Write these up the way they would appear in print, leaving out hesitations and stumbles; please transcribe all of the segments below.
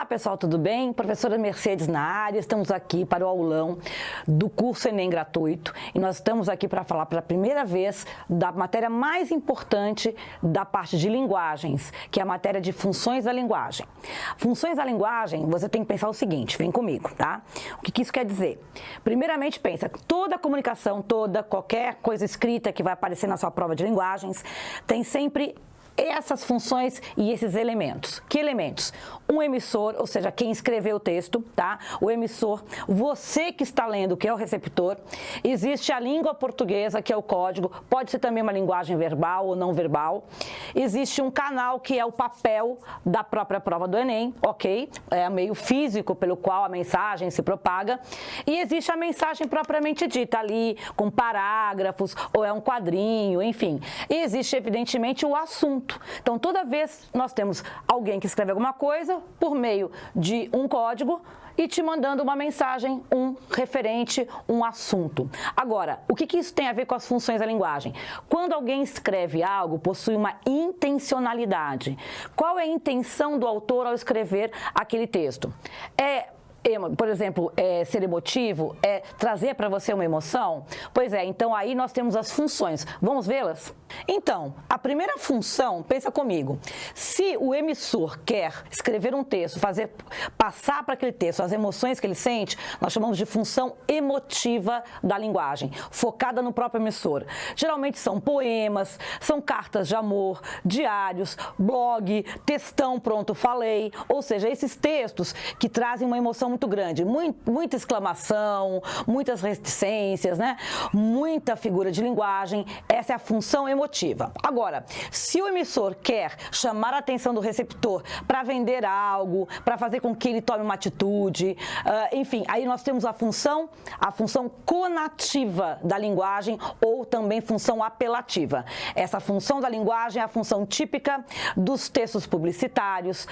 pessoal, tudo bem? Professora Mercedes na área, estamos aqui para o aulão do curso Enem gratuito e nós estamos aqui para falar pela primeira vez da matéria mais importante da parte de linguagens, que é a matéria de funções da linguagem. Funções da linguagem, você tem que pensar o seguinte, vem comigo, tá? O que isso quer dizer? Primeiramente, pensa, toda comunicação, qualquer coisa escrita que vai aparecer na sua prova de linguagens, tem sempre essas funções e esses elementos. Que elementos? Um emissor, ou seja, quem escreveu o texto, tá? O emissor, você que está lendo, que é o receptor. Existe a língua portuguesa, que é o código, pode ser também uma linguagem verbal ou não verbal. Existe um canal, que é o papel da própria prova do Enem, ok? É o meio físico pelo qual a mensagem se propaga. E existe a mensagem propriamente dita ali, com parágrafos, ou é um quadrinho, enfim. E existe, evidentemente, o assunto. Então, toda vez nós temos alguém que escreve alguma coisa por meio de um código e te mandando uma mensagem, um referente, um assunto. Agora, o que isso tem a ver com as funções da linguagem? Quando alguém escreve algo, possui uma intencionalidade. Qual é a intenção do autor ao escrever aquele texto? Por exemplo, ser emotivo, trazer para você uma emoção? Pois é, então aí nós temos as funções. Vamos vê-las? Então, a primeira função, pensa comigo, se o emissor quer escrever um texto, passar para aquele texto as emoções que ele sente, nós chamamos de função emotiva da linguagem, focada no próprio emissor. Geralmente são poemas, são cartas de amor, diários, blog, textão pronto, falei, ou seja, esses textos que trazem uma emoção muito grande, muita exclamação, muitas reticências, né? Muita figura de linguagem, essa é a função emotiva. Agora, se o emissor quer chamar a atenção do receptor para vender algo, para fazer com que ele tome uma atitude, enfim, aí nós temos a função conativa da linguagem ou também função apelativa. Essa função da linguagem é a função típica dos textos publicitários,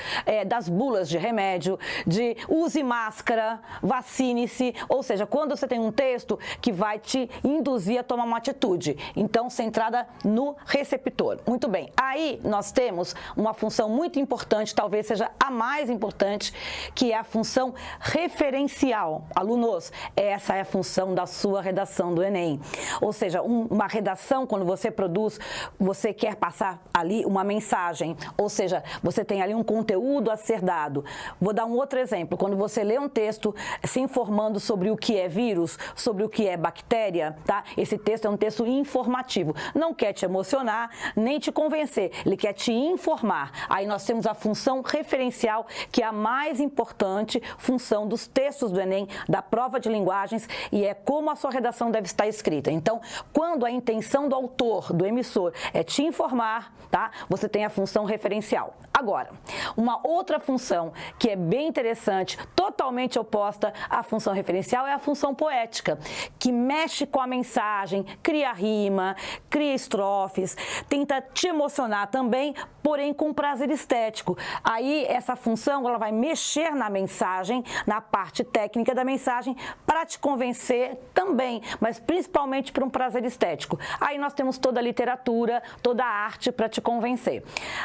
das bulas de remédio, de use máscara, vacine-se, ou seja, quando você tem um texto que vai te induzir a tomar uma atitude, então centrada no receptor. Muito bem, aí nós temos uma função muito importante, talvez seja a mais importante, que é a função referencial. Alunos, essa é a função da sua redação do Enem, ou seja, uma redação, quando você produz, você quer passar ali uma mensagem, ou seja, você tem ali um conteúdo a ser dado. Vou dar um outro exemplo, quando você lê um texto se informando sobre o que é vírus, sobre o que é bactéria, tá? Esse texto é um texto informativo, não quer te emocionar, nem te convencer, ele quer te informar. Aí nós temos a função referencial, que é a mais importante função dos textos do Enem, da prova de linguagens, e é como a sua redação deve estar escrita. Então, quando a intenção do autor, do emissor, é te informar, tá? Você tem a função referencial. Agora, uma outra função que é bem interessante, totalmente oposta à função referencial, é a função poética, que mexe com a mensagem, cria rima, cria estrofes, tenta te emocionar também, porém com prazer estético. Aí essa função ela vai mexer na mensagem, na parte técnica da mensagem, para te convencer também, mas principalmente por um prazer estético. Aí nós temos toda a literatura, toda a arte para te convencer.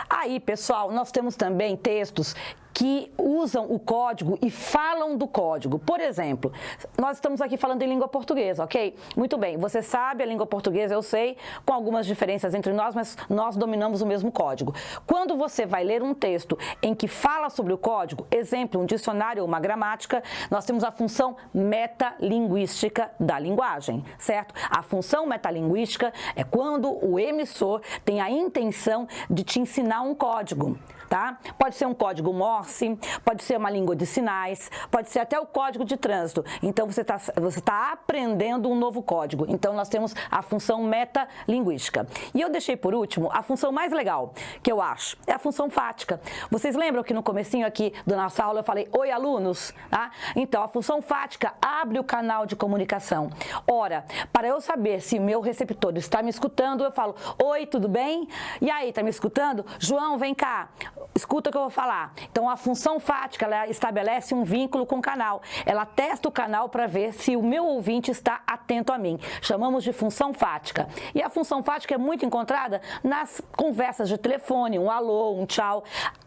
Aí, pessoal, nós temos também textos que usam o código e falam do código. Por exemplo, nós estamos aqui falando em língua portuguesa, ok? Muito bem, você sabe a língua portuguesa, eu sei, com algumas diferenças entre nós, mas nós dominamos o mesmo código. Quando você vai ler um texto em que fala sobre o código, exemplo, um dicionário ou uma gramática, nós temos a função metalinguística da linguagem, certo? A função metalinguística é quando o emissor tem a intenção de te ensinar um código, tá? Pode ser um código Morse, pode ser uma língua de sinais, pode ser até o código de trânsito. Então, você tá aprendendo um novo código. Então, nós temos a função metalinguística. E eu deixei por último a função mais legal, que eu acho, é a função fática. Vocês lembram que no comecinho aqui da nossa aula eu falei, oi alunos? Tá? Então, a função fática abre o canal de comunicação. Ora, para eu saber se o meu receptor está me escutando, eu falo, oi, tudo bem? E aí, tá me escutando? João, vem cá. Escuta o que eu vou falar. Então, a função fática, ela estabelece um vínculo com o canal. Ela testa o canal para ver se o meu ouvinte está atento a mim. Chamamos de função fática. E a função fática é muito encontrada nas conversas de telefone, um alô, um tchau.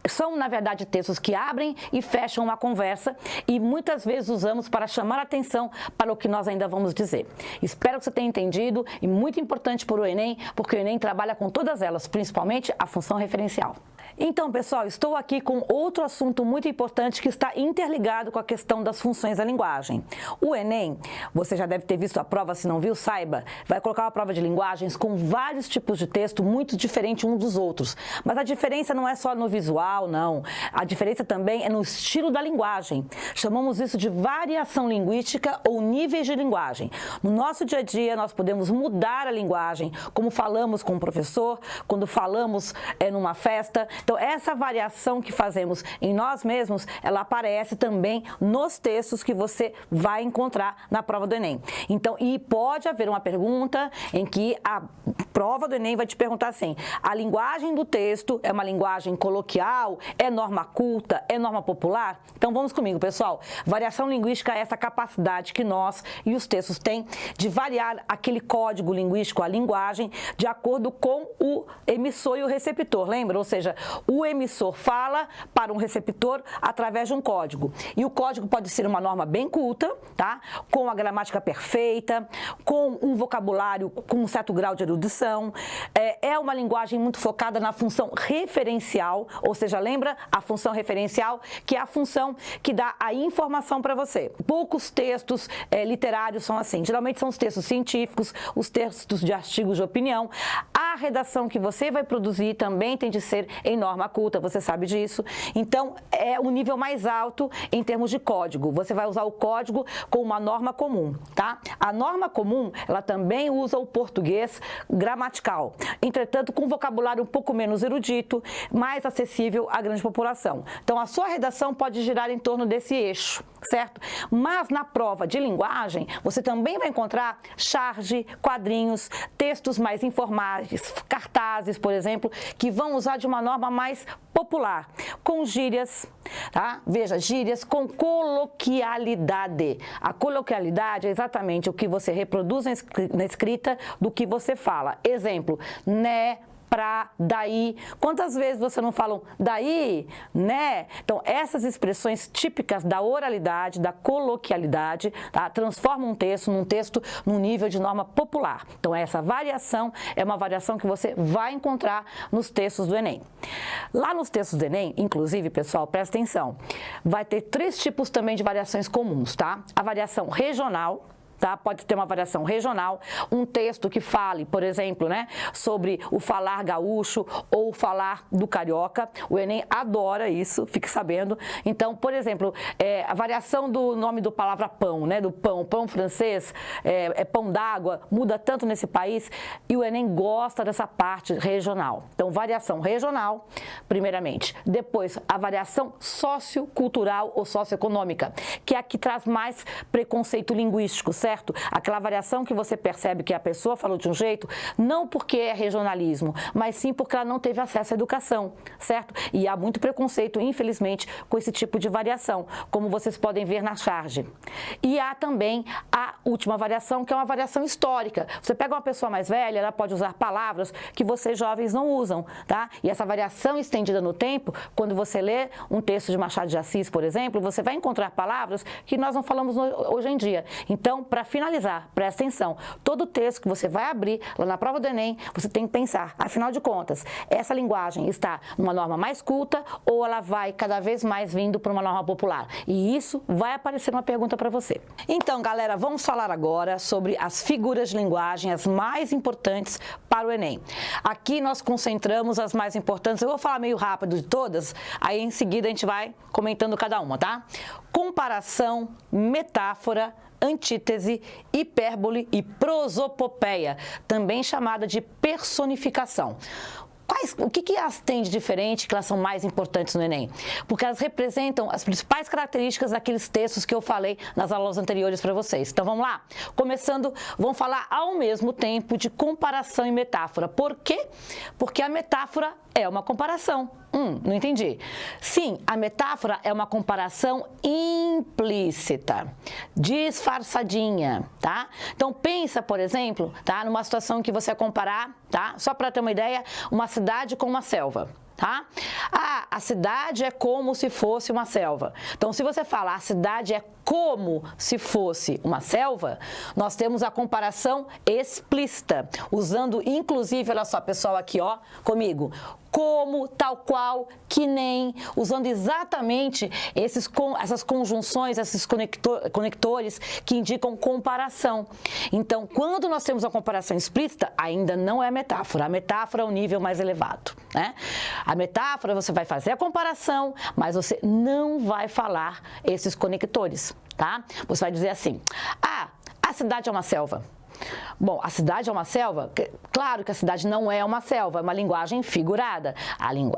São, na verdade, textos que abrem e fecham uma conversa e muitas vezes usamos para chamar a atenção para o que nós ainda vamos dizer. Espero que você tenha entendido e muito importante para o Enem, porque o Enem trabalha com todas elas, principalmente a função referencial. Então, pessoal, estou aqui com outro assunto muito importante que está interligado com a questão das funções da linguagem. O Enem, você já deve ter visto a prova, se não viu, saiba, vai colocar uma prova de linguagens com vários tipos de texto muito diferentes uns dos outros. Mas a diferença não é só no visual, não. A diferença também é no estilo da linguagem. Chamamos isso de variação linguística ou níveis de linguagem. No nosso dia a dia, nós podemos mudar a linguagem, como falamos com o professor, quando falamos numa festa. Então, essa variação que fazemos em nós mesmos, ela aparece também nos textos que você vai encontrar na prova do Enem. Então, e pode haver uma pergunta em que a prova do Enem vai te perguntar assim, a linguagem do texto é uma linguagem coloquial, é norma culta, é norma popular? Então, vamos comigo, pessoal. Variação linguística é essa capacidade que nós e os textos têm de variar aquele código linguístico, a linguagem, de acordo com o emissor e o receptor, lembra? Ou seja, o emissor fala para um receptor através de um código. E o código pode ser uma norma bem culta, tá? Com a gramática perfeita, com um vocabulário com um certo grau de erudição. É uma linguagem muito focada na função referencial, ou seja, lembra a função referencial, que é a função que dá a informação para você. Poucos textos literários são assim. Geralmente são os textos científicos, os textos de artigos de opinião. A redação que você vai produzir também tem de ser em norma culta, você sabe disso. Então, é o nível mais alto em termos de código. Você vai usar o código com uma norma comum, tá? A norma comum, ela também usa o português gramatical. Entretanto, com um vocabulário um pouco menos erudito, mais acessível à grande população. Então, a sua redação pode girar em torno desse eixo, certo? Mas na prova de linguagem, você também vai encontrar charge, quadrinhos, textos mais informais, cartazes, por exemplo, que vão usar de uma norma mais popular, com gírias, tá? Veja, gírias com coloquialidade. A coloquialidade é exatamente o que você reproduz na escrita do que você fala. Exemplo, né, pra, daí. Quantas vezes você não fala daí, né? Então, essas expressões típicas da oralidade, da coloquialidade, tá? Transformam um texto num nível de norma popular. Então, essa variação é uma variação que você vai encontrar nos textos do Enem. Lá nos textos do Enem, inclusive, pessoal, presta atenção, vai ter 3 tipos também de variações comuns, tá? A variação regional, tá? Pode ter uma variação regional, um texto que fale, por exemplo, né, sobre o falar gaúcho ou o falar do carioca. O Enem adora isso, fique sabendo. Então, por exemplo, a variação do nome do palavra pão, né, do pão francês, pão d'água, muda tanto nesse país e o Enem gosta dessa parte regional. Então, variação regional, primeiramente. Depois, a variação sociocultural ou socioeconômica, que é a que traz mais preconceito linguístico, certo? Aquela variação que você percebe que a pessoa falou de um jeito, não porque é regionalismo, mas sim porque ela não teve acesso à educação, certo? E há muito preconceito, infelizmente, com esse tipo de variação, como vocês podem ver na charge. E há também a última variação, que é uma variação histórica. Você pega uma pessoa mais velha, ela pode usar palavras que vocês jovens não usam, tá? E essa variação estendida no tempo, quando você lê um texto de Machado de Assis, por exemplo, você vai encontrar palavras que nós não falamos hoje em dia. Então, para finalizar, presta atenção, todo texto que você vai abrir lá na prova do Enem, você tem que pensar, afinal de contas, essa linguagem está numa norma mais culta ou ela vai cada vez mais vindo para uma norma popular? E isso vai aparecer uma pergunta para você. Então, galera, vamos falar agora sobre as figuras de linguagem, as mais importantes para o Enem. Aqui nós concentramos as mais importantes, eu vou falar meio rápido de todas, aí em seguida a gente vai comentando cada uma, tá? Comparação, metáfora, antítese, hipérbole e prosopopeia, também chamada de personificação. O que elas têm de diferente, que elas são mais importantes no Enem? Porque elas representam as principais características daqueles textos que eu falei nas aulas anteriores para vocês. Então vamos lá? Começando, vamos falar ao mesmo tempo de comparação e metáfora. Por quê? Porque a metáfora é uma comparação. Não entendi. Sim, a metáfora é uma comparação implícita, disfarçadinha, tá? Então pensa, por exemplo, tá, numa situação que você comparar, tá? Só para ter uma ideia, uma cidade com uma selva. Tá? Ah, a cidade é como se fosse uma selva. Então, se você falar a cidade é como se fosse uma selva, nós temos a comparação explícita, usando inclusive, olha só, pessoal, aqui, ó, comigo, como, tal qual, que nem, usando exatamente essas conjunções, esses conectores que indicam comparação. Então, quando nós temos a comparação explícita, ainda não é metáfora. A metáfora é um nível mais elevado, né? A metáfora, você vai fazer a comparação, mas você não vai falar esses conectores, tá? Você vai dizer assim, ah, a cidade é uma selva. Bom, a cidade é uma selva? Claro que a cidade não é uma selva, é uma linguagem figurada.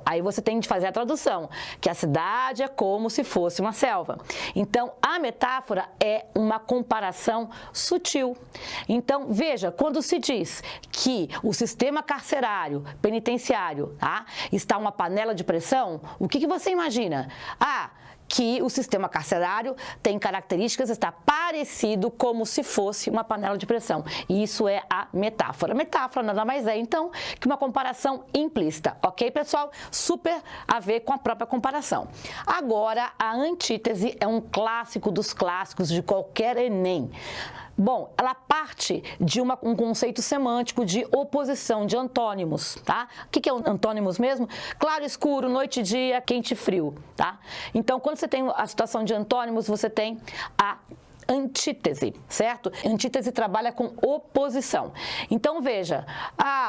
Aí você tem de fazer a tradução, que a cidade é como se fosse uma selva. Então, a metáfora é uma comparação sutil. Então, veja, quando se diz que o sistema carcerário, penitenciário, tá, está uma panela de pressão, o que você imagina? Ah, que o sistema carcerário tem características, está parecido como se fosse uma panela de pressão. E isso é a metáfora. A metáfora nada mais é, então, que uma comparação implícita. Ok, pessoal? Super a ver com a própria comparação. Agora, a antítese é um clássico dos clássicos de qualquer Enem. Bom, ela parte de um conceito semântico de oposição, de antônimos, tá? O que é antônimos mesmo? Claro, escuro, noite e dia, quente e frio, tá? Então, quando você tem a situação de antônimos, você tem a antítese, certo? Antítese trabalha com oposição. Então, veja,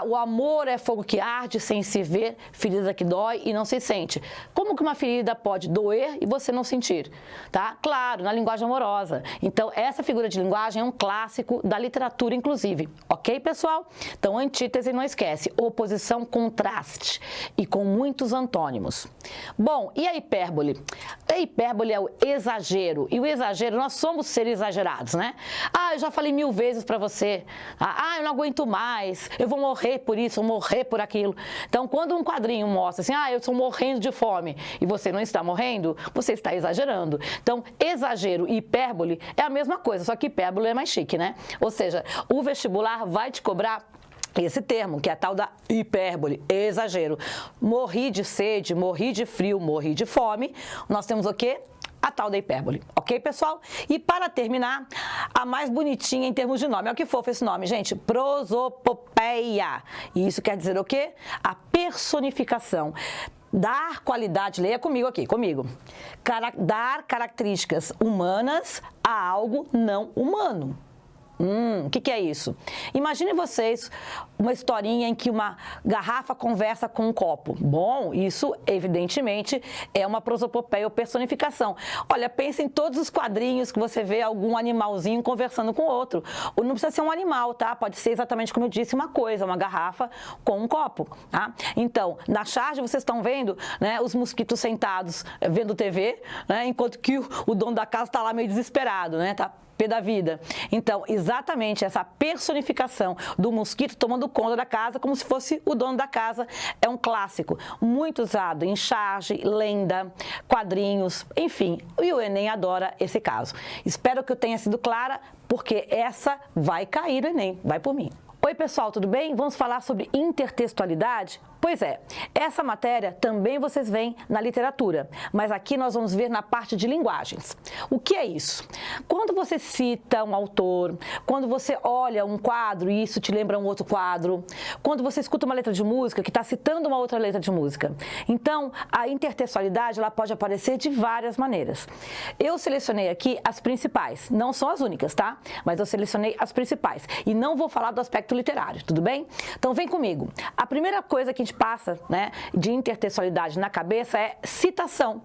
o amor é fogo que arde sem se ver, ferida que dói e não se sente. Como que uma ferida pode doer e você não sentir? Tá? Claro, na linguagem amorosa. Então, essa figura de linguagem é um clássico da literatura, inclusive. Ok, pessoal? Então, antítese, não esquece, oposição, contraste e com muitos antônimos. Bom, e a hipérbole? A hipérbole é o exagero. E o exagero, nós somos seres exagerados, né? Ah, eu já falei 1000 vezes para você. Ah, eu não aguento mais. Eu vou morrer por isso, eu vou morrer por aquilo. Então, quando um quadrinho mostra assim, ah, eu estou morrendo de fome e você não está morrendo, você está exagerando. Então, exagero e hipérbole é a mesma coisa, só que hipérbole é mais chique, né? Ou seja, o vestibular vai te cobrar esse termo, que é a tal da hipérbole, exagero. Morri de sede, morri de frio, morri de fome. Nós temos o quê? A tal da hipérbole, ok, pessoal? E para terminar, a mais bonitinha em termos de nome, olha que fofo esse nome, gente, prosopopeia. E isso quer dizer o quê? A personificação. Dar qualidade, leia comigo aqui, comigo. Dar características humanas a algo não humano. O que é isso? Imagine vocês uma historinha em que uma garrafa conversa com um copo. Bom, isso evidentemente é uma prosopopeia ou personificação. Olha, pense em todos os quadrinhos que você vê algum animalzinho conversando com outro. Ou não precisa ser um animal, tá? Pode ser exatamente como eu disse, uma coisa, uma garrafa com um copo, tá? Então, na charge vocês estão vendo, né, os mosquitos sentados vendo TV, né, enquanto que o dono da casa está lá meio desesperado, né? Tá pé da vida. Então, exatamente essa personificação do mosquito tomando conta da casa como se fosse o dono da casa é um clássico, muito usado em charge, lenda, quadrinhos, enfim. E o Enem adora esse caso. Espero que eu tenha sido clara, porque essa vai cair no Enem, vai por mim. Oi, pessoal, tudo bem? Vamos falar sobre intertextualidade? Pois é, essa matéria também vocês veem na literatura, mas aqui nós vamos ver na parte de linguagens. O que é isso? Quando você cita um autor, quando você olha um quadro e isso te lembra um outro quadro, quando você escuta uma letra de música que está citando uma outra letra de música. Então, a intertextualidade ela pode aparecer de várias maneiras. Eu selecionei aqui as principais, não são as únicas, tá? Mas eu selecionei as principais e não vou falar do aspecto literário, tudo bem? Então, vem comigo. A primeira coisa que a gente passa, né, de intertextualidade na cabeça é citação.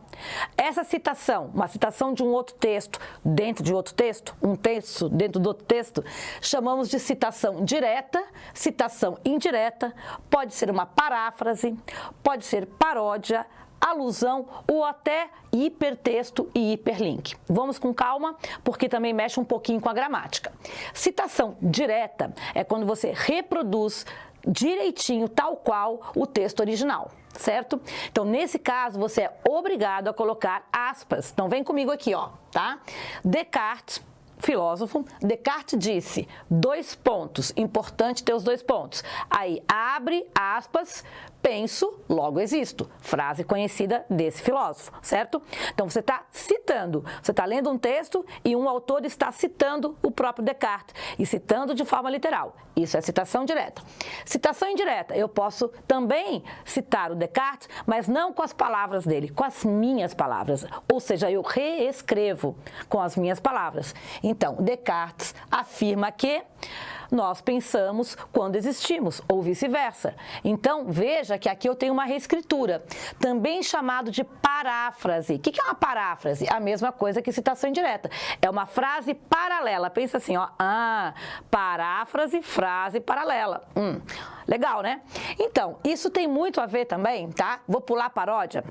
Essa citação, uma citação de um outro texto dentro de outro texto, um texto dentro do outro texto, chamamos de citação direta, citação indireta, pode ser uma paráfrase, pode ser paródia, alusão ou até hipertexto e hiperlink. Vamos com calma, porque também mexe um pouquinho com a gramática. Citação direta é quando você reproduz direitinho, tal qual, o texto original. certo? Então, nesse caso, você é obrigado a colocar aspas. Então, vem comigo aqui, ó, tá? Descartes, filósofo, Descartes disse, 2 pontos, importante ter os 2 pontos. Aí, abre aspas, penso, logo existo. Frase conhecida desse filósofo, certo? Então, você está citando, você está lendo um texto e um autor está citando o próprio Descartes e citando de forma literal. Isso é citação direta. Citação indireta, eu posso também citar o Descartes, mas não com as palavras dele, com as minhas palavras. Ou seja, eu reescrevo com as minhas palavras. Então, Descartes afirma que nós pensamos quando existimos, ou vice-versa. Então, veja que aqui eu tenho uma reescritura, também chamado de paráfrase. O que é uma paráfrase? A mesma coisa que citação indireta. É uma frase paralela. Pensa assim, ó, paráfrase, frase paralela. Legal, né? Então, isso tem muito a ver também, tá? Vou pular a paródia.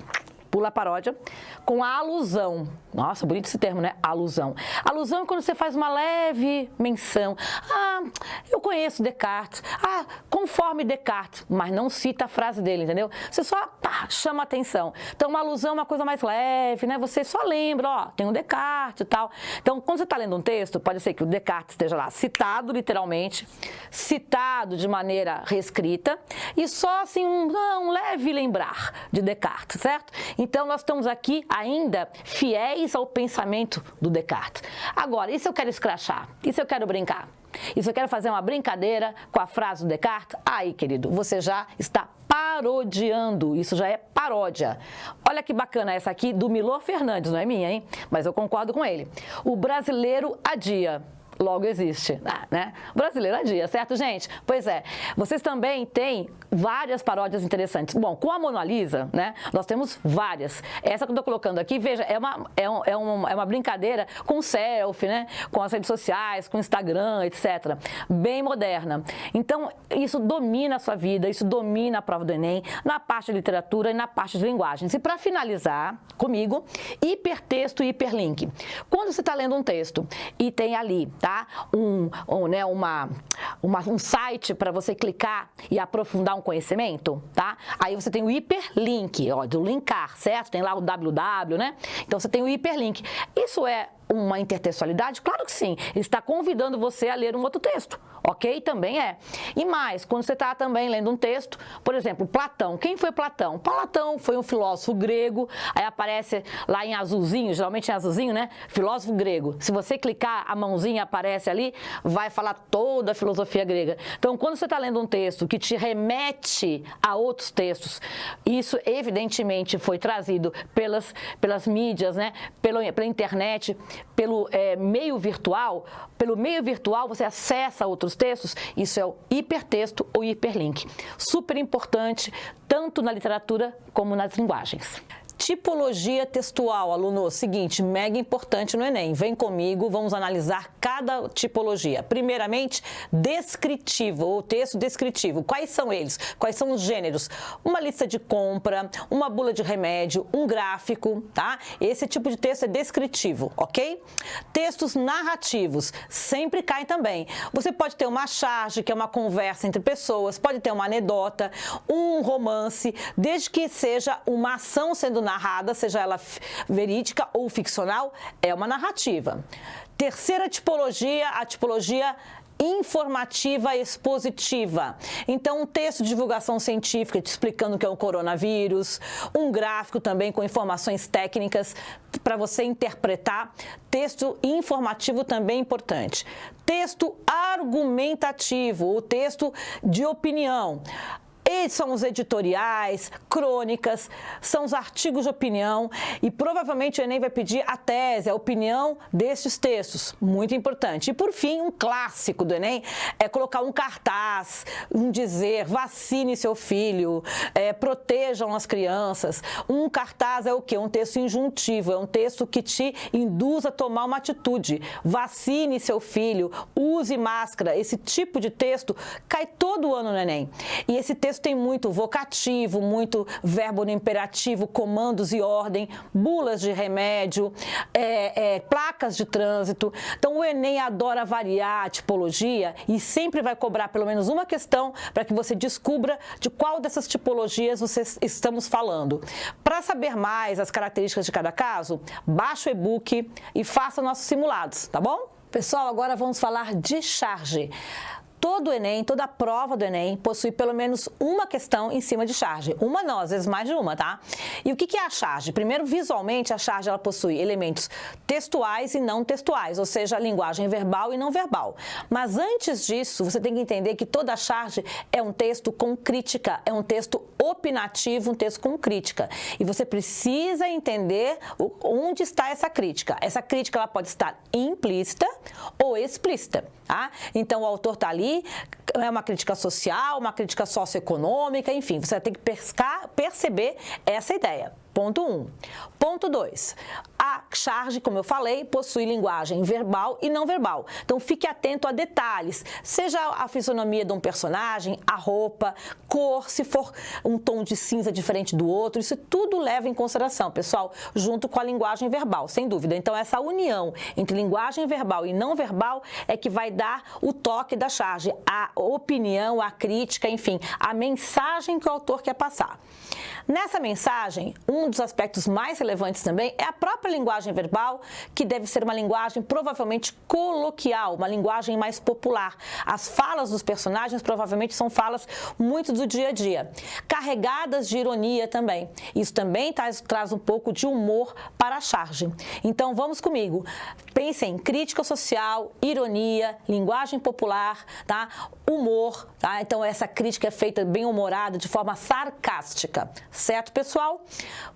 Pula a paródia, com a alusão. Nossa, bonito esse termo, né? Alusão. Alusão é quando você faz uma leve menção. Eu conheço Descartes. Conforme Descartes, mas não cita a frase dele, entendeu? Você só chama atenção. Então, uma alusão é uma coisa mais leve, né? Você só lembra, ó, tem um Descartes e tal. Então, quando você está lendo um texto, pode ser que o Descartes esteja lá citado literalmente, citado de maneira reescrita, e só assim um leve lembrar de Descartes, certo? Então, nós estamos aqui ainda fiéis ao pensamento do Descartes. Agora, e se eu quero escrachar? E se eu quero brincar? E se eu quero fazer uma brincadeira com a frase do Descartes? Aí, querido, você já está parodiando, isso já é paródia. Olha que bacana essa aqui do Milor Fernandes, não é minha, hein? Mas eu concordo com ele. O brasileiro adia. Logo existe, né? Brasileiro adia, certo, gente? Pois é, vocês também têm várias paródias interessantes. Bom, com a Mona Lisa, né, nós temos várias. Essa que eu tô colocando aqui, veja, é uma brincadeira com selfie, né? Com as redes sociais, com o Instagram, etc. Bem moderna. Então, isso domina a sua vida, isso domina a prova do Enem, na parte de literatura e na parte de linguagens. E para finalizar comigo, hipertexto e hiperlink. Quando você está lendo um texto e tem ali, tá? Um site para você clicar e aprofundar um conhecimento, tá? Aí você tem o hiperlink, ó, do linkar, certo? Tem lá o www, né? Então você tem o hiperlink. Isso é uma intertextualidade? Claro que sim. Ele está convidando você a ler um outro texto, ok? Também é. E mais, quando você está também lendo um texto, por exemplo, Platão. Quem foi Platão? Platão foi um filósofo grego, aí aparece lá em azulzinho, geralmente em azulzinho, né? Filósofo grego. Se você clicar, a mãozinha aparece ali, vai falar toda a filosofia grega. Então, quando você está lendo um texto que te remete a outros textos, isso evidentemente foi trazido pelas mídias, né? Pela internet, pelo meio virtual você acessa outros textos, isso é o hipertexto ou hiperlink. Super importante, tanto na literatura como nas linguagens. Tipologia textual, aluno, seguinte, mega importante no Enem. Vem comigo, vamos analisar cada tipologia. Primeiramente, descritivo, ou texto descritivo. Quais são eles? Quais são os gêneros? Uma lista de compra, uma bula de remédio, um gráfico, tá? Esse tipo de texto é descritivo, ok? Textos narrativos, sempre caem também. Você pode ter uma charge, que é uma conversa entre pessoas, pode ter uma anedota, um romance, desde que seja uma ação sendo narrada, seja ela verídica ou ficcional, é uma narrativa. Terceira tipologia, a tipologia informativa expositiva. Então, um texto de divulgação científica te explicando o que é o coronavírus, um gráfico também com informações técnicas para você interpretar. Texto informativo também importante. Texto argumentativo, o texto de opinião. Esses são os editoriais, crônicas, são os artigos de opinião e provavelmente o Enem vai pedir a tese, a opinião desses textos, muito importante. E por fim, um clássico do Enem é colocar um cartaz, um dizer, vacine seu filho, protejam as crianças. Um cartaz é o quê? Um texto injuntivo, é um texto que te induz a tomar uma atitude. Vacine seu filho, use máscara. Esse tipo de texto cai todo ano no Enem. E esse texto tem muito vocativo, muito verbo no imperativo, comandos e ordem, bulas de remédio, placas de trânsito. Então, o Enem adora variar a tipologia e sempre vai cobrar pelo menos uma questão para que você descubra de qual dessas tipologias estamos falando. Para saber mais as características de cada caso, baixa o e-book e faça nossos simulados, tá bom? Pessoal, agora vamos falar de charge. Todo Enem, toda prova do Enem possui pelo menos uma questão em cima de charge. Uma não, às vezes mais de uma, tá? E o que é a charge? Primeiro, visualmente, a charge ela possui elementos textuais e não textuais, ou seja, linguagem verbal e não verbal. Mas antes disso, você tem que entender que toda charge é um texto com crítica, é um texto opinativo, um texto com crítica. E você precisa entender onde está essa crítica. Essa crítica ela pode estar implícita ou explícita, tá? Então, o autor está ali, é uma crítica social, uma crítica socioeconômica, enfim, você tem que perceber essa ideia. Ponto 1. Ponto 2. A charge, como eu falei, possui linguagem verbal e não verbal. Então, fique atento a detalhes, seja a fisionomia de um personagem, a roupa, cor, se for um tom de cinza diferente do outro, isso tudo leva em consideração, pessoal, junto com a linguagem verbal, sem dúvida. Então, essa união entre linguagem verbal e não verbal é que vai dar o toque da charge, a opinião, a crítica, enfim, a mensagem que o autor quer passar. Nessa mensagem, um dos aspectos mais relevantes também é a própria linguagem verbal, que deve ser uma linguagem provavelmente coloquial, uma linguagem mais popular. As falas dos personagens provavelmente são falas muito do dia a dia, carregadas de ironia também. Isso também traz um pouco de humor para a charge. Então, vamos comigo. Pensem em crítica social, ironia, linguagem popular, tá? Humor, tá? Então, essa crítica é feita bem-humorada, de forma sarcástica. Certo, pessoal?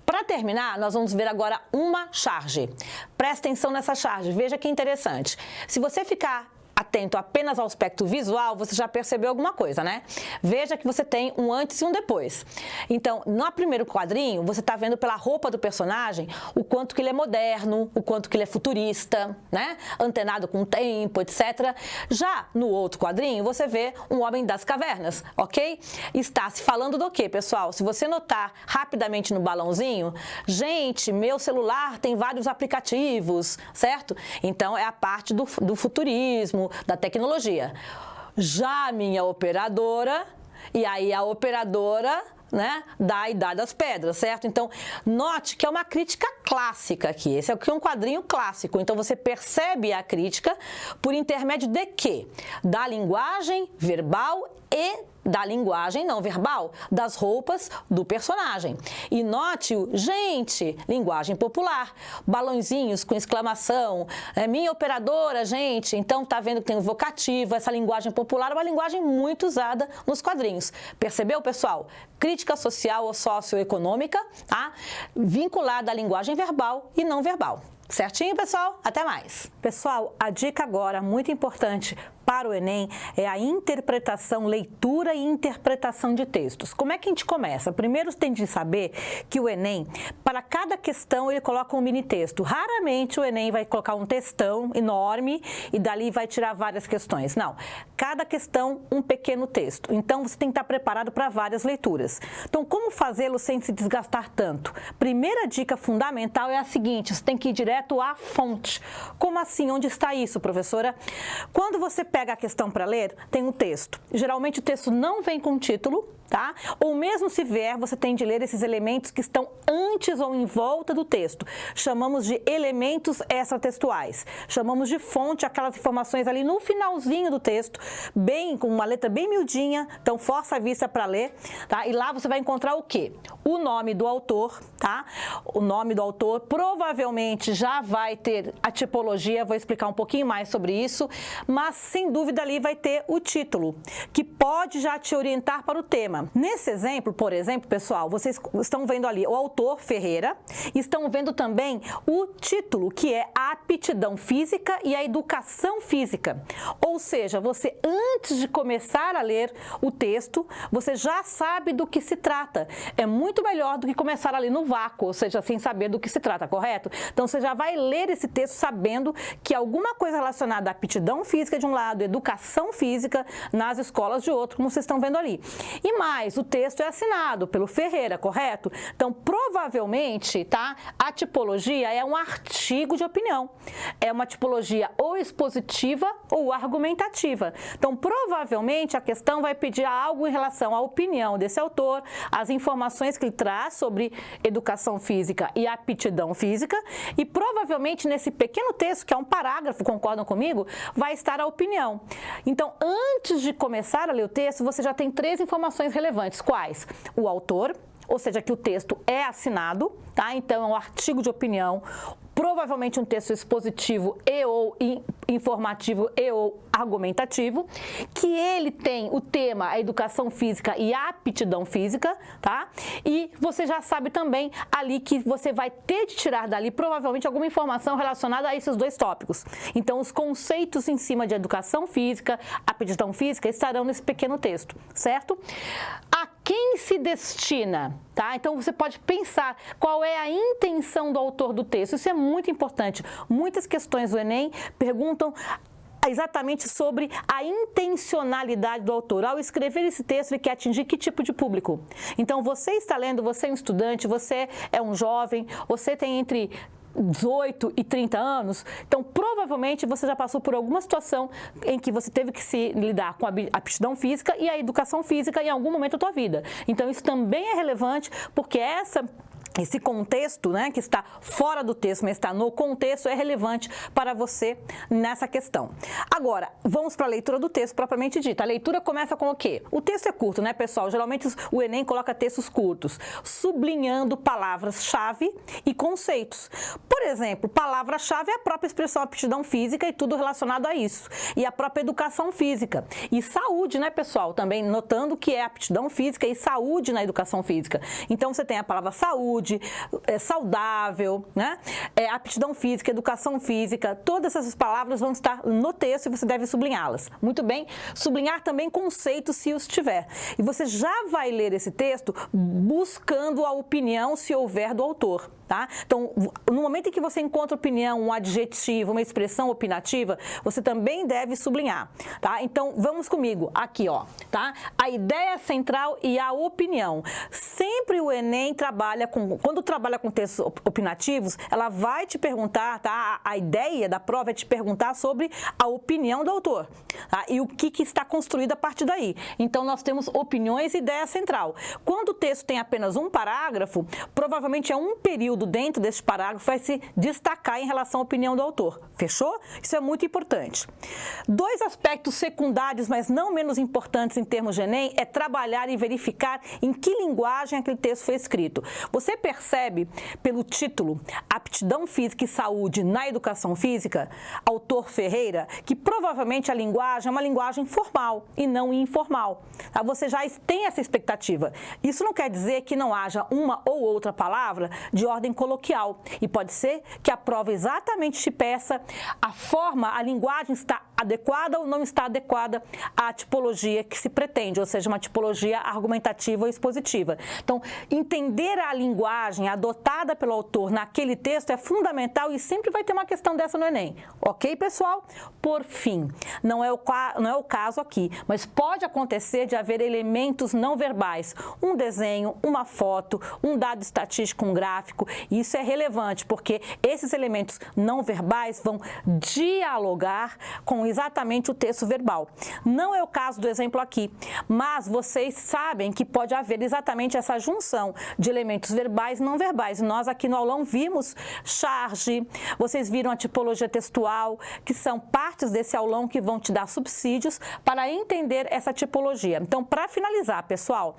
Para terminar, nós vamos ver agora uma charge. Presta atenção nessa charge, veja que interessante. Se você ficar atento apenas ao aspecto visual, você já percebeu alguma coisa, né? Veja que você tem um antes e um depois. Então, no primeiro quadrinho, você está vendo pela roupa do personagem o quanto que ele é moderno, o quanto que ele é futurista, né? Antenado com o tempo, etc. Já no outro quadrinho, você vê um homem das cavernas, ok? Está se falando do quê, pessoal? Se você notar rapidamente no balãozinho, gente, meu celular tem vários aplicativos, certo? Então, é a parte do futurismo, da tecnologia. Já a minha operadora, e aí a operadora, né, da a Idade das Pedras, certo? Então, note que é uma crítica clássica aqui. Esse aqui é um quadrinho clássico. Então, você percebe a crítica por intermédio de quê? Da linguagem verbal e da linguagem não verbal, das roupas do personagem. E note-o, gente, linguagem popular, balãozinhos com exclamação, minha operadora, gente. Então, tá vendo que tem o vocativo, essa linguagem popular é uma linguagem muito usada nos quadrinhos. Percebeu, pessoal? Crítica social ou socioeconômica, tá? Vinculada à linguagem verbal e não verbal. Certinho, pessoal? Até mais! Pessoal, a dica agora, muito importante para o Enem, é a interpretação, leitura e interpretação de textos. Como é que a gente começa? Primeiro, você tem de saber que o Enem, para cada questão, ele coloca um mini texto. Raramente o Enem vai colocar um textão enorme e dali vai tirar várias questões. Não, cada questão, um pequeno texto. Então, você tem que estar preparado para várias leituras. Então, como fazê-lo sem se desgastar tanto? Primeira dica fundamental é a seguinte, você tem que ir direto à fonte. Como assim? Onde está isso, professora? Quando você pega a questão para ler, tem um texto. Geralmente o texto não vem com título, tá? Ou mesmo se vier, você tem de ler esses elementos que estão antes ou em volta do texto. Chamamos de elementos extratextuais. Chamamos de fonte aquelas informações ali no finalzinho do texto, bem com uma letra bem miudinha, então força a vista para ler, tá? E lá você vai encontrar o quê? O nome do autor, tá? O nome do autor provavelmente já vai ter a tipologia, vou explicar um pouquinho mais sobre isso, mas sem dúvida ali vai ter o título, que pode já te orientar para o tema. Nesse exemplo, por exemplo, pessoal, vocês estão vendo ali o autor Ferreira, e estão vendo também o título, que é a aptidão física e a educação física. Ou seja, você antes de começar a ler o texto, você já sabe do que se trata. É muito melhor do que começar ali no vácuo, ou seja, sem saber do que se trata, correto? Então, você já vai ler esse texto sabendo que alguma coisa relacionada à aptidão física de um lado, chamado Educação Física nas escolas de outro, como vocês estão vendo ali. E mais, o texto é assinado pelo Ferreira, correto? Então, provavelmente, tá? A tipologia é um artigo de opinião. É uma tipologia ou expositiva ou argumentativa. Então, provavelmente, a questão vai pedir algo em relação à opinião desse autor, as informações que ele traz sobre educação física e aptidão física, e provavelmente nesse pequeno texto, que é um parágrafo, concordam comigo, vai estar a opinião. Então, antes de começar a ler o texto, você já tem 3 informações relevantes. Quais? O autor, ou seja, que o texto é assinado, tá? Então, é um artigo de opinião, provavelmente um texto expositivo e ou informativo e ou argumentativo, que ele tem o tema a educação física e a aptidão física, tá? E você já sabe também ali que você vai ter de tirar dali provavelmente alguma informação relacionada a esses 2 tópicos. Então, os conceitos em cima de educação física, aptidão física estarão nesse pequeno texto, certo? A quem se destina, tá? Então, você pode pensar qual é a intenção do autor do texto. Isso é muito importante. Muitas questões do Enem perguntam exatamente sobre a intencionalidade do autor. Ao escrever esse texto, ele quer atingir que tipo de público? Então, você está lendo, você é um estudante, você é um jovem, você tem entre 18 e 30 anos, então provavelmente você já passou por alguma situação em que você teve que se lidar com a aptidão física e a educação física em algum momento da tua vida. Então isso também é relevante porque esse contexto, né, que está fora do texto, mas está no contexto, é relevante para você nessa questão. Agora, vamos para a leitura do texto propriamente dita. A leitura começa com o quê? O texto é curto, né, pessoal? Geralmente o Enem coloca textos curtos, sublinhando palavras-chave e conceitos. Por exemplo, palavra-chave é a própria expressão aptidão física e tudo relacionado a isso. E a própria educação física. E saúde, né, pessoal? Também notando que é aptidão física e saúde na educação física. Então, você tem a palavra saúde, saudável, né? Aptidão física, educação física, todas essas palavras vão estar no texto e você deve sublinhá-las. Muito bem? Sublinhar também conceitos se os tiver. E você já vai ler esse texto buscando a opinião, se houver, do autor. Tá? Então, no momento em que você encontra opinião, um adjetivo, uma expressão opinativa, você também deve sublinhar, tá? Então, vamos comigo, aqui, ó, tá? A ideia central e a opinião. Sempre o Enem trabalha quando trabalha com textos opinativos, ela vai te perguntar, tá? A ideia da prova é te perguntar sobre a opinião do autor, tá? E o que está construído a partir daí. Então, nós temos opiniões e ideia central. Quando o texto tem apenas um parágrafo, provavelmente é um período dentro desse parágrafo vai se destacar em relação à opinião do autor. Fechou? Isso é muito importante. 2 aspectos secundários, mas não menos importantes em termos de Enem, é trabalhar e verificar em que linguagem aquele texto foi escrito. Você percebe pelo título Aptidão Física e Saúde na Educação Física, autor Ferreira, que provavelmente a linguagem é uma linguagem formal e não informal. Tá? Você já tem essa expectativa. Isso não quer dizer que não haja uma ou outra palavra de ordem coloquial. E pode ser que a prova exatamente te peça a forma, a linguagem está adequada ou não está adequada à tipologia que se pretende, ou seja, uma tipologia argumentativa ou expositiva. Então, entender a linguagem adotada pelo autor naquele texto é fundamental e sempre vai ter uma questão dessa no Enem. Ok, pessoal? Por fim, não é o caso aqui, mas pode acontecer de haver elementos não verbais, um desenho, uma foto, um dado estatístico, um gráfico. Isso é relevante, porque esses elementos não verbais vão dialogar com exatamente o texto verbal. Não é o caso do exemplo aqui, mas vocês sabem que pode haver exatamente essa junção de elementos verbais e não verbais. Nós aqui no aulão vimos charge, vocês viram a tipologia textual, que são partes desse aulão que vão te dar subsídios para entender essa tipologia. Então, para finalizar, pessoal,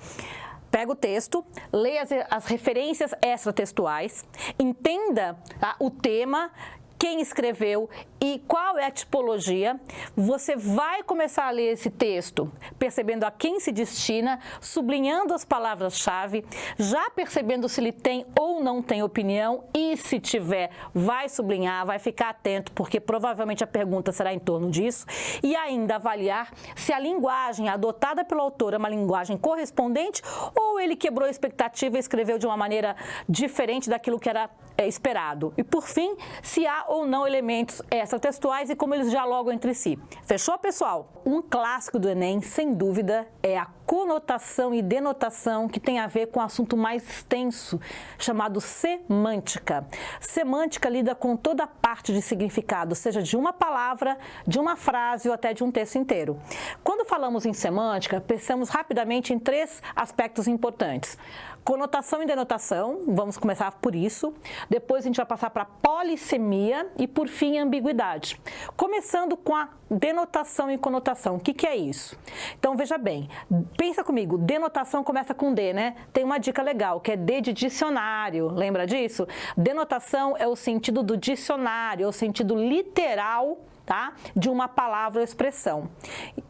pega o texto, leia as referências extratextuais, entenda, tá, o tema, quem escreveu e qual é a tipologia. Você vai começar a ler esse texto percebendo a quem se destina, sublinhando as palavras-chave, já percebendo se ele tem ou não tem opinião e, se tiver, vai sublinhar, vai ficar atento, porque provavelmente a pergunta será em torno disso, e ainda avaliar se a linguagem adotada pelo autor é uma linguagem correspondente ou ele quebrou a expectativa e escreveu de uma maneira diferente daquilo que era esperado. E, por fim, se há ou não elementos extratextuais e como eles dialogam entre si. Fechou, pessoal? Um clássico do Enem, sem dúvida, é a conotação e denotação, que tem a ver com um assunto mais extenso, chamado semântica. Semântica lida com toda a parte de significado, seja de uma palavra, de uma frase ou até de um texto inteiro. Quando falamos em semântica, pensamos rapidamente em 3 aspectos importantes. Conotação e denotação, vamos começar por isso. Depois a gente vai passar para polissemia e, por fim, ambiguidade. Começando com a denotação e conotação. O que é isso? Então, veja bem, pensa comigo, denotação começa com D, né? Tem uma dica legal, que é D de dicionário, lembra disso? Denotação é o sentido do dicionário, é o sentido literal, tá? De uma palavra ou expressão.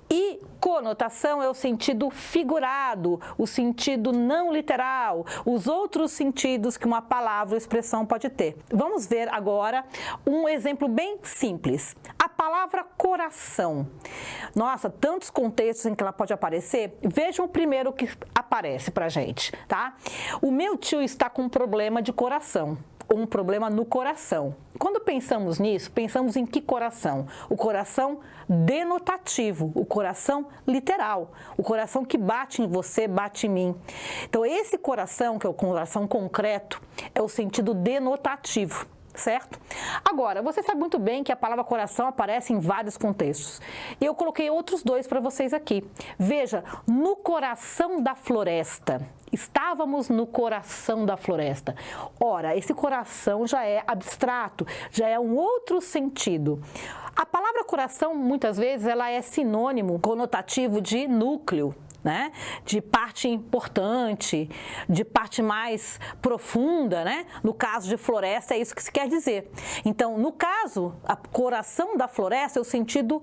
E conotação é o sentido figurado, o sentido não literal, os outros sentidos que uma palavra ou expressão pode ter. Vamos ver agora um exemplo bem simples. A palavra coração. Nossa, tantos contextos em que ela pode aparecer. Vejam o primeiro que aparece pra gente, tá? O meu tio está com um problema de coração. Um problema no coração. Quando pensamos nisso, pensamos em que coração? O coração denotativo, o coração literal, o coração que bate em você, bate em mim. Então, esse coração, que é o coração concreto, é o sentido denotativo. Certo? Agora, você sabe muito bem que a palavra coração aparece em vários contextos. E eu coloquei outros 2 para vocês aqui. Veja, no coração da floresta. Estávamos no coração da floresta. Ora, esse coração já é abstrato, já é um outro sentido. A palavra coração, muitas vezes, ela é sinônimo conotativo de núcleo, né? De parte importante, de parte mais profunda, né? No caso de floresta, é isso que se quer dizer. Então, no caso, a coração da floresta é o sentido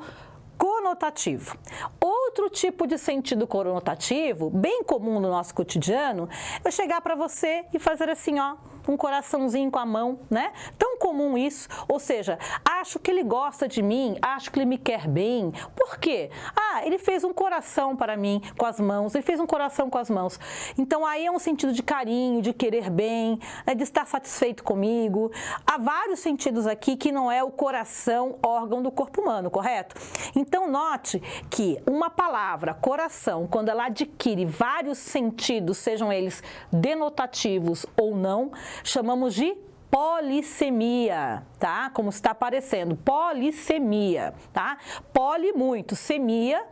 conotativo. Outro tipo de sentido conotativo, bem comum no nosso cotidiano, é eu chegar para você e fazer assim, ó, um coraçãozinho com a mão, né? Tão comum isso, ou seja, acho que ele gosta de mim, acho que ele me quer bem. Por quê? Ah, ele fez um coração para mim com as mãos, ele fez um coração com as mãos. Então aí é um sentido de carinho, de querer bem, né? De estar satisfeito comigo. Há vários sentidos aqui que não é o coração, órgão do corpo humano, correto? Então note que uma palavra, coração, quando ela adquire vários sentidos, sejam eles denotativos ou não, chamamos de polissemia, tá? Como está aparecendo, polissemia, tá? Poli, muito, semia,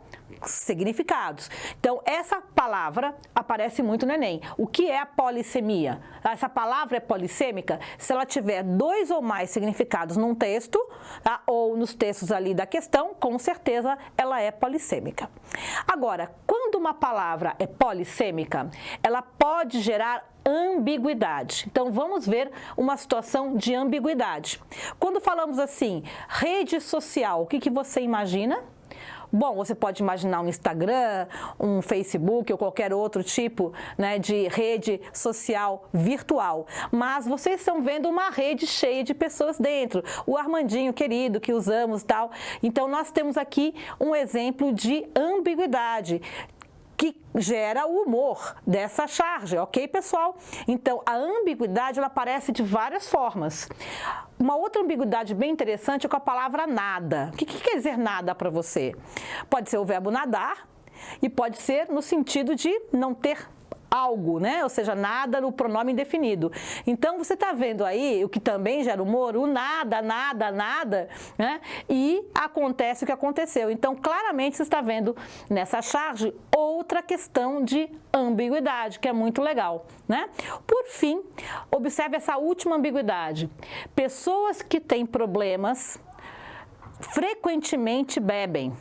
significados. Então, essa palavra aparece muito no Enem. O que é a polissemia? Essa palavra é polissêmica se ela tiver 2 ou mais significados num texto, tá? Ou nos textos ali da questão, com certeza ela é polissêmica. Agora, quando uma palavra é polissêmica, ela pode gerar ambiguidade. Então, vamos ver uma situação de ambiguidade. Quando falamos assim, rede social, o que você imagina? Bom, você pode imaginar um Instagram, um Facebook ou qualquer outro tipo, né, de rede social virtual. Mas vocês estão vendo uma rede cheia de pessoas dentro. O Armandinho querido que usamos e tal. Então, nós temos aqui um exemplo de ambiguidade que gera o humor dessa charge, ok, pessoal? Então, a ambiguidade, ela aparece de várias formas. Uma outra ambiguidade bem interessante é com a palavra nada. O que quer dizer nada para você? Pode ser o verbo nadar e pode ser no sentido de não ter algo, né? Ou seja, nada no pronome indefinido. Então, você está vendo aí o que também gera humor, o nada, nada, nada, né? E acontece o que aconteceu. Então, claramente, você está vendo nessa charge outra questão de ambiguidade, que é muito legal, né? Por fim, observe essa última ambiguidade. Pessoas que têm problemas frequentemente bebem.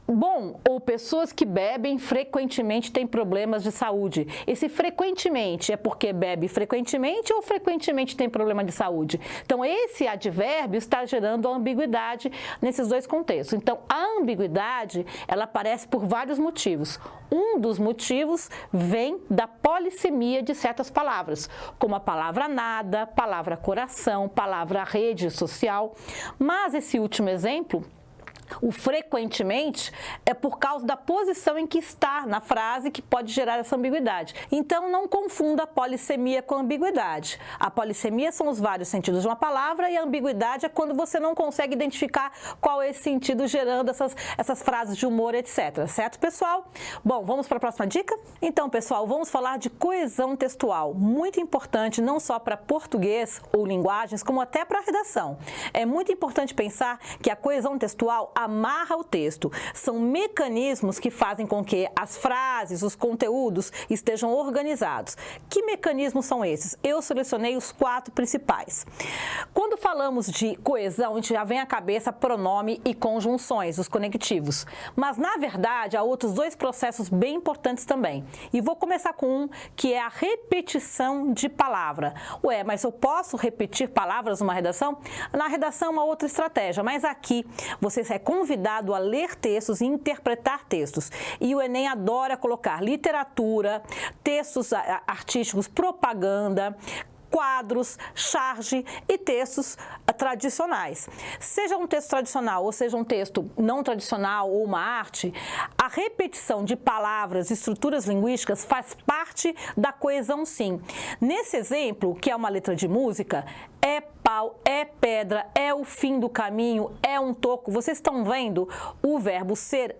Bom, ou pessoas que bebem frequentemente têm problemas de saúde. Esse frequentemente é porque bebe frequentemente ou frequentemente tem problema de saúde? Então, esse advérbio está gerando ambiguidade nesses 2 contextos. Então, a ambiguidade, ela aparece por vários motivos. Um dos motivos vem da polissemia de certas palavras, como a palavra nada, palavra coração, palavra rede social. Mas esse último exemplo O frequentemente é por causa da posição em que está na frase que pode gerar essa ambiguidade. Então, não confunda a polissemia com a ambiguidade. A polissemia são os vários sentidos de uma palavra e a ambiguidade é quando você não consegue identificar qual é esse sentido gerando essas frases de humor, etc. Certo, pessoal? Bom, vamos para a próxima dica? Então, pessoal, vamos falar de coesão textual. Muito importante não só para português ou linguagens, como até para a redação. É muito importante pensar que a coesão textual amarra o texto. São mecanismos que fazem com que as frases, os conteúdos estejam organizados. Que mecanismos são esses? Eu selecionei os 4 principais. Quando falamos de coesão, a gente já vem à cabeça pronome e conjunções, os conectivos. Mas, na verdade, há outros 2 processos bem importantes também. E vou começar com um, que é a repetição de palavra. Ué, mas eu posso repetir palavras numa redação? Na redação é uma outra estratégia, mas aqui você é convidado a ler textos e interpretar textos. E o Enem adora colocar literatura, textos artísticos, propaganda, quadros, charge e textos tradicionais. Seja um texto tradicional ou seja um texto não tradicional ou uma arte, a repetição de palavras e estruturas linguísticas faz parte da coesão, sim. Nesse exemplo, que é uma letra de música, é pau, é pedra, é o fim do caminho, é um toco. Vocês estão vendo o verbo ser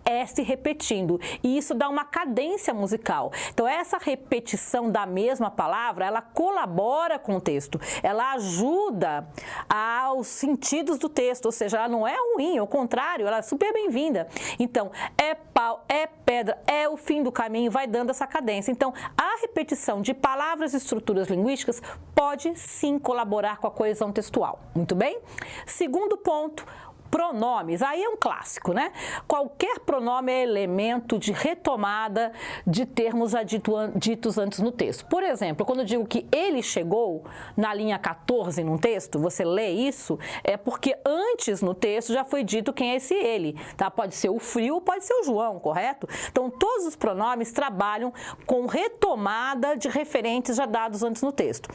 é se repetindo, e isso dá uma cadência musical. Então, essa repetição da mesma palavra, ela colabora com o texto, ela ajuda aos sentidos do texto, ou seja, ela não é ruim, ao contrário, ela é super bem-vinda. Então, é pau, é pedra, é o fim do caminho, vai dando essa cadência. Então, a repetição de palavras e estruturas linguísticas pode sim colaborar com a coesão textual. Muito bem? Segundo ponto, pronomes, aí é um clássico, né? Qualquer pronome é elemento de retomada de termos já ditos antes no texto. Por exemplo, quando eu digo que ele chegou na linha 14 num texto, você lê isso, é porque antes no texto já foi dito quem é esse ele, tá? Pode ser o Frio, pode ser o João, correto? Então, todos os pronomes trabalham com retomada de referentes já dados antes no texto.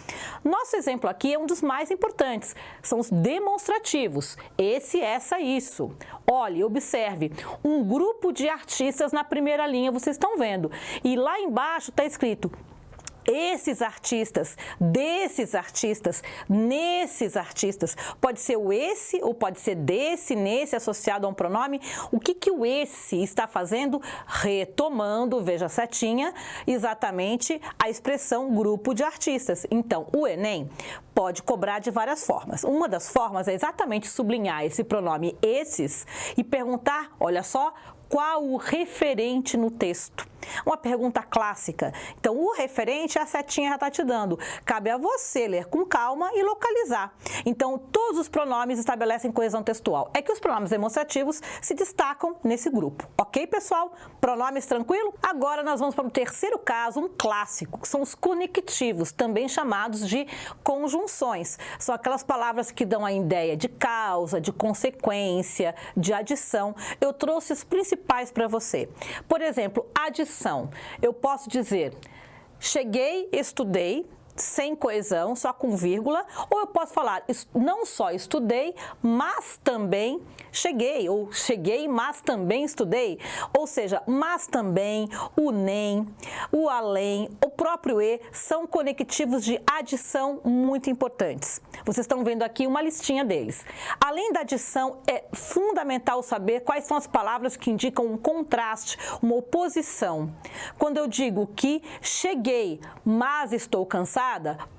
Nosso exemplo aqui é um dos mais importantes, são os demonstrativos. Esse, essa, isso. Olhe, observe, um grupo de artistas na primeira linha, vocês estão vendo. E lá embaixo está escrito: esses artistas, desses artistas, nesses artistas. Pode ser o esse ou pode ser desse, nesse, associado a um pronome. O que o esse está fazendo? Retomando, veja a setinha, exatamente a expressão grupo de artistas. Então, o Enem pode cobrar de várias formas. Uma das formas é exatamente sublinhar esse pronome esses e perguntar, olha só, qual o referente no texto? Uma pergunta clássica. Então, o referente, a setinha já está te dando. Cabe a você ler com calma e localizar. Então, todos os pronomes estabelecem coesão textual. É que os pronomes demonstrativos se destacam nesse grupo. Ok, pessoal? Pronomes tranquilo? Agora nós vamos para o terceiro caso, um clássico, que são os conectivos, também chamados de conjunções. São aquelas palavras que dão a ideia de causa, de consequência, de adição. Eu trouxe os principais para você. Por exemplo, adição. Eu posso dizer, cheguei, estudei, sem coesão, só com vírgula, ou eu posso falar, não só estudei, mas também cheguei, ou cheguei, mas também estudei, ou seja, mas também, o nem, o além, o próprio e, são conectivos de adição muito importantes. Vocês estão vendo aqui uma listinha deles. Além da adição, é fundamental saber quais são as palavras que indicam um contraste, uma oposição. Quando eu digo que cheguei, mas estou cansada,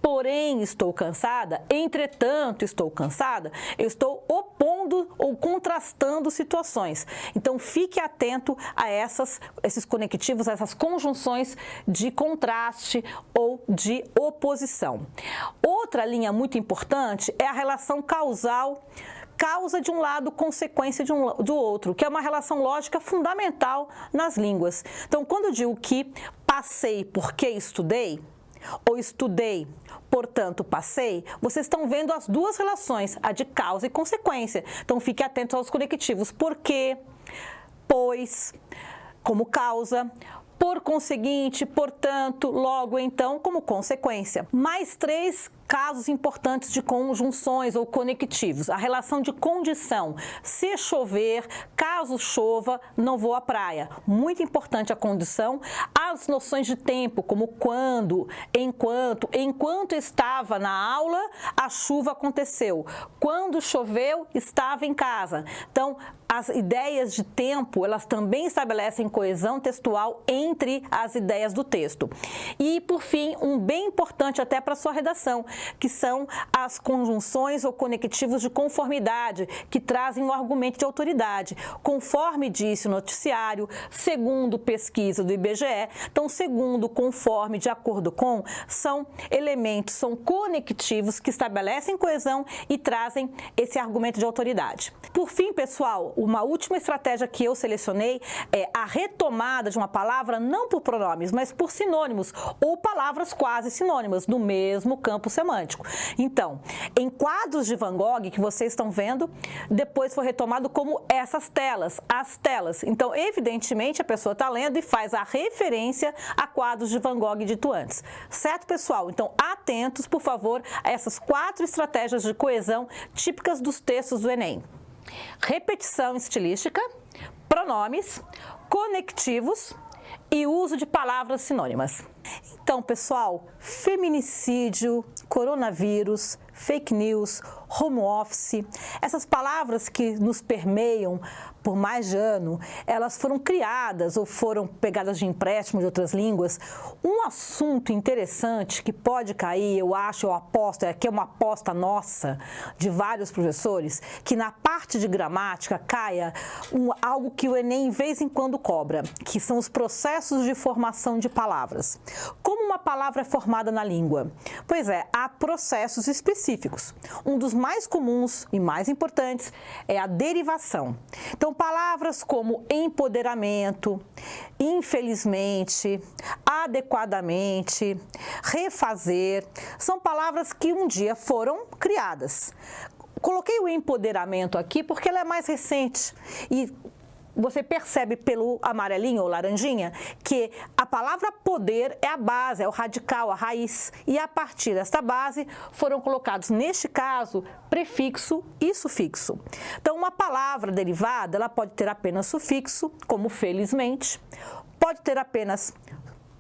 porém estou cansada, entretanto estou cansada, eu estou opondo ou contrastando situações. Então, fique atento a esses conectivos, a essas conjunções de contraste ou de oposição. Outra linha muito importante é a relação causal, causa de um lado, consequência do outro, que é uma relação lógica fundamental nas línguas. Então, quando eu digo que passei porque estudei, ou estudei, portanto passei, vocês estão vendo as duas relações, a de causa e consequência. Então, fique atento aos conectivos. Porque, pois, como causa, por conseguinte, portanto, logo, então, como consequência. Mais 3 casos importantes de conjunções ou conectivos. A relação de condição. Se chover, caso chova, não vou à praia. Muito importante a condição. As noções de tempo, como quando, enquanto estava na aula, a chuva aconteceu. Quando choveu, estava em casa. Então, as ideias de tempo, elas também estabelecem coesão textual entre as ideias do texto. E, por fim, um bem importante até para a sua redação, que são as conjunções ou conectivos de conformidade, que trazem o argumento de autoridade. Conforme disse o noticiário, segundo pesquisa do IBGE, então, segundo, conforme, de acordo com, são elementos, são conectivos que estabelecem coesão e trazem esse argumento de autoridade. Por fim, pessoal, uma última estratégia que eu selecionei é a retomada de uma palavra não por pronomes, mas por sinônimos ou palavras quase sinônimas do mesmo campo semântico. Então, em quadros de Van Gogh que vocês estão vendo, depois foi retomado como essas telas, as telas. Então, evidentemente, a pessoa está lendo e faz a referência a quadros de Van Gogh dito antes. Certo, pessoal? Então, atentos, por favor, a essas 4 estratégias de coesão típicas dos textos do Enem. Repetição estilística, pronomes, conectivos e uso de palavras sinônimas. Então, pessoal, feminicídio, coronavírus, fake news, home office, essas palavras que nos permeiam por mais de ano, elas foram criadas ou foram pegadas de empréstimo de outras línguas. Um assunto interessante que pode cair, eu acho, eu aposto, aqui é uma aposta nossa, de vários professores, que na parte de gramática caia algo que o Enem, de vez em quando, cobra, que são os processos de formação de palavras. Como uma palavra é formada na língua? Pois é, há processos específicos. Um dos mais comuns e mais importantes é a derivação. Então, palavras como empoderamento, infelizmente, adequadamente, refazer, são palavras que um dia foram criadas. Coloquei o empoderamento aqui porque ela é mais recente e você percebe pelo amarelinho ou laranjinha que a palavra poder é a base, é o radical, a raiz. E a partir desta base foram colocados, neste caso, prefixo e sufixo. Então, uma palavra derivada, ela pode ter apenas sufixo, como felizmente, pode ter apenas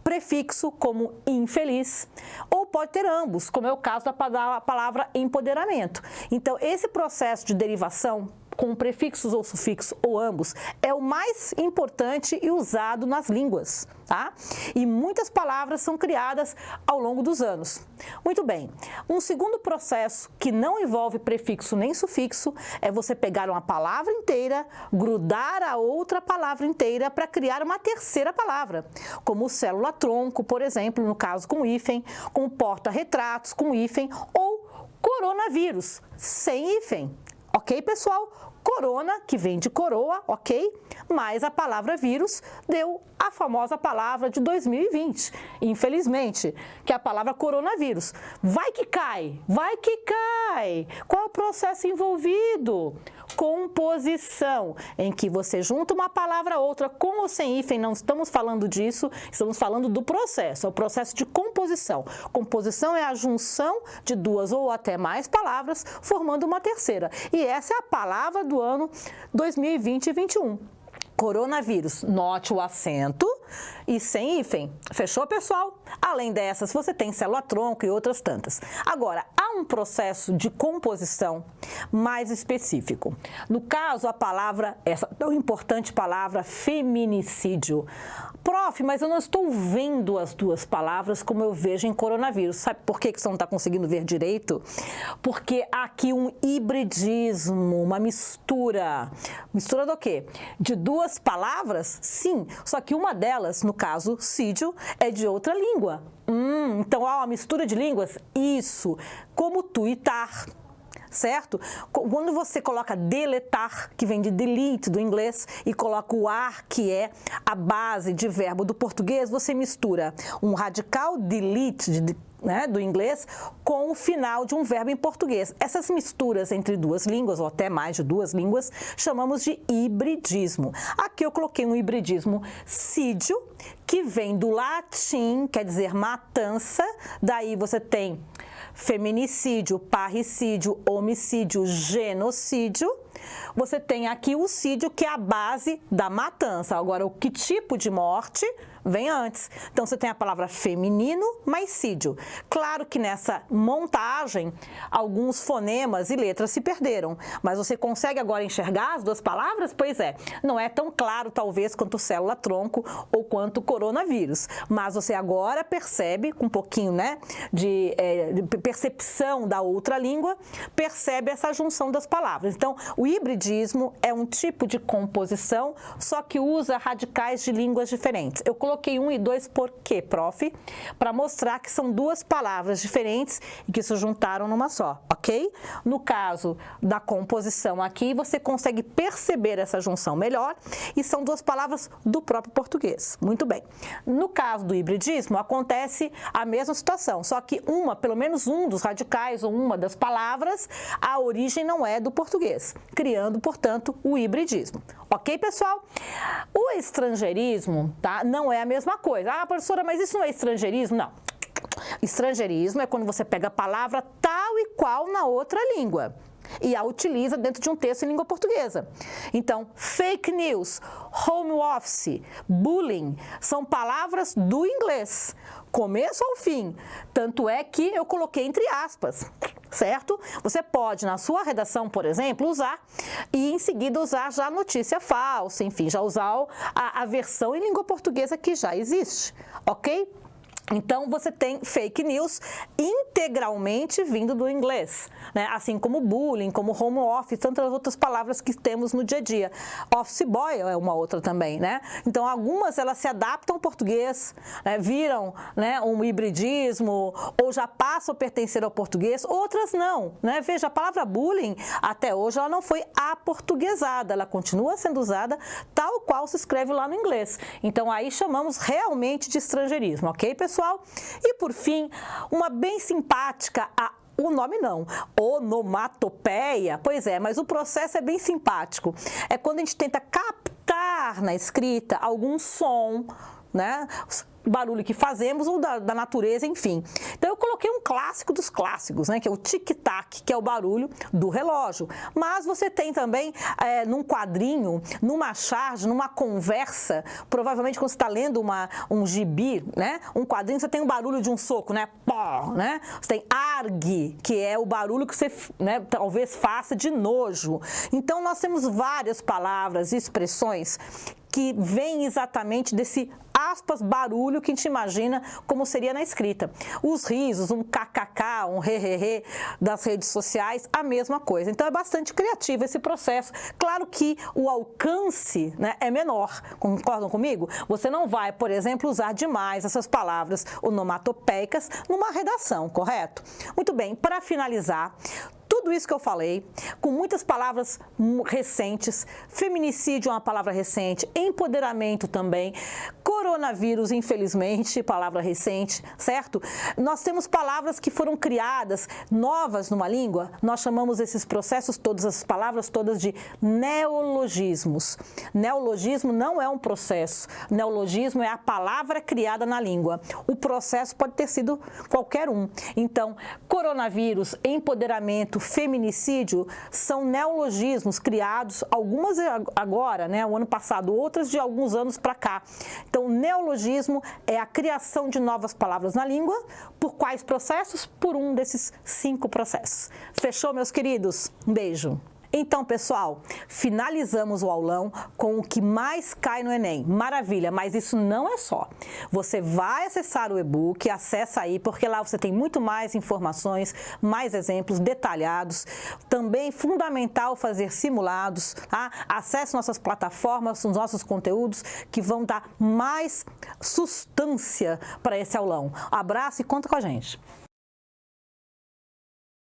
prefixo, como infeliz, ou pode ter ambos, como é o caso da palavra empoderamento. Então, esse processo de derivação com prefixos ou sufixos ou ambos é o mais importante e usado nas línguas, tá? E muitas palavras são criadas ao longo dos anos. Muito bem, um segundo processo que não envolve prefixo nem sufixo é você pegar uma palavra inteira, grudar a outra palavra inteira para criar uma terceira palavra, como célula-tronco, por exemplo, no caso com hífen, como porta-retratos com hífen ou coronavírus, sem hífen. Ok, pessoal? Corona, que vem de coroa, ok? Mas a palavra vírus deu a famosa palavra de 2020, infelizmente, que é a palavra coronavírus. Vai que cai, vai que cai. Qual é o processo envolvido? Composição, em que você junta uma palavra a outra com ou sem hífen, não estamos falando disso, estamos falando do processo, é o processo de composição. Composição é a junção de 2 ou até mais palavras, formando uma terceira. E essa é a palavra do ano 2020 e 2021. Coronavírus, note o acento e sem hífen. Fechou, pessoal? Além dessas, você tem célula-tronco e outras tantas. Agora, há um processo de composição mais específico. No caso, a palavra, essa tão importante palavra, feminicídio. Prof, mas eu não estou vendo as duas palavras como eu vejo em coronavírus. Sabe por que você não está conseguindo ver direito? Porque há aqui um hibridismo, uma mistura. Mistura do quê? De duas palavras? Sim, só que uma delas, no caso, sídio, é de outra língua. Então há uma mistura de línguas? Isso, como tuitar, certo? Quando você coloca deletar, que vem de delete do inglês, e coloca o ar, que é a base de verbo do português, você mistura um radical delete do inglês com o final de um verbo em português. Essas misturas entre duas línguas, ou até mais de duas línguas, chamamos de hibridismo. Aqui eu coloquei um hibridismo sídio, que vem do latim, quer dizer matança, daí você tem feminicídio, parricídio, homicídio, genocídio. Você tem aqui o sídio, que é a base da matança. Agora, o que tipo de morte vem antes? Então, você tem a palavra feminino mais sídio. Claro que nessa montagem, alguns fonemas e letras se perderam, mas você consegue agora enxergar as duas palavras? Pois é, não é tão claro, talvez, quanto célula-tronco ou quanto coronavírus, mas você agora percebe, com um pouquinho de percepção da outra língua, percebe essa junção das palavras. Então, o hibridismo é um tipo de composição, só que usa radicais de línguas diferentes. Eu coloquei 1 e 2 por quê, prof? Para mostrar que são duas palavras diferentes e que se juntaram numa só, ok? No caso da composição aqui, você consegue perceber essa junção melhor e são duas palavras do próprio português. Muito bem. No caso do hibridismo, acontece a mesma situação, só que pelo menos um dos radicais ou uma das palavras, a origem não é do português, criando, portanto, o hibridismo. Ok, pessoal? O estrangeirismo, tá, não é a mesma coisa. Ah, professora, mas isso não é estrangeirismo? Não. Estrangeirismo é quando você pega a palavra tal e qual na outra língua e a utiliza dentro de um texto em língua portuguesa. Então, fake news, home office, bullying, são palavras do inglês, começo ao fim. Tanto é que eu coloquei entre aspas, certo? Você pode, na sua redação, por exemplo, usar e em seguida usar já a notícia falsa, enfim, já usar a versão em língua portuguesa que já existe, ok? Então, você tem fake news integralmente vindo do inglês, né? Assim como bullying, como home office, tantas outras palavras que temos no dia a dia. Office boy é uma outra também, né? Então, algumas elas se adaptam ao português, né? Viram, né, um hibridismo ou já passam a pertencer ao português, outras não, né? Veja, a palavra bullying, até hoje, ela não foi aportuguesada, ela continua sendo usada tal qual se escreve lá no inglês. Então, aí chamamos realmente de estrangeirismo, ok, pessoal? E, por fim, uma bem simpática, o nome não, onomatopeia, pois é, mas o processo é bem simpático. É quando a gente tenta captar na escrita algum som, né? Barulho que fazemos ou da natureza, enfim. Então, eu coloquei um clássico dos clássicos, né, que é o tic-tac, que é o barulho do relógio. Mas você tem também, num quadrinho, numa charge, numa conversa, provavelmente quando você está lendo um gibi, né, um quadrinho, você tem um barulho de um soco, né, pó, né? Você tem argue, que é o barulho que você, né, talvez faça de nojo. Então, nós temos várias palavras e expressões que vêm exatamente desse aspas, barulho que a gente imagina como seria na escrita. Os risos, um kkk, um hehehe das redes sociais, a mesma coisa. Então, é bastante criativo esse processo. Claro que o alcance, né, é menor, concordam comigo? Você não vai, por exemplo, usar demais essas palavras onomatopeicas numa redação, correto? Muito bem, para finalizar, tudo isso que eu falei, com muitas palavras recentes, feminicídio é uma palavra recente, empoderamento também, coronavírus, infelizmente, palavra recente, certo? Nós temos palavras que foram criadas, novas numa língua, nós chamamos esses processos, todas as palavras todas de neologismos. Neologismo não é um processo, neologismo é a palavra criada na língua. O processo pode ter sido qualquer um. Então, coronavírus, empoderamento, feminicídio são neologismos criados, algumas agora, né, o ano passado, outras de alguns anos para cá. Então, neologismo é a criação de novas palavras na língua. Por quais processos? Por um desses 5 processos. Fechou, meus queridos? Um beijo. Então, pessoal, finalizamos o aulão com o que mais cai no Enem. Maravilha, mas isso não é só. Você vai acessar o e-book, acessa aí, porque lá você tem muito mais informações, mais exemplos detalhados. Também fundamental fazer simulados, tá? Acesse nossas plataformas, os nossos conteúdos que vão dar mais substância para esse aulão. Abraço e conta com a gente.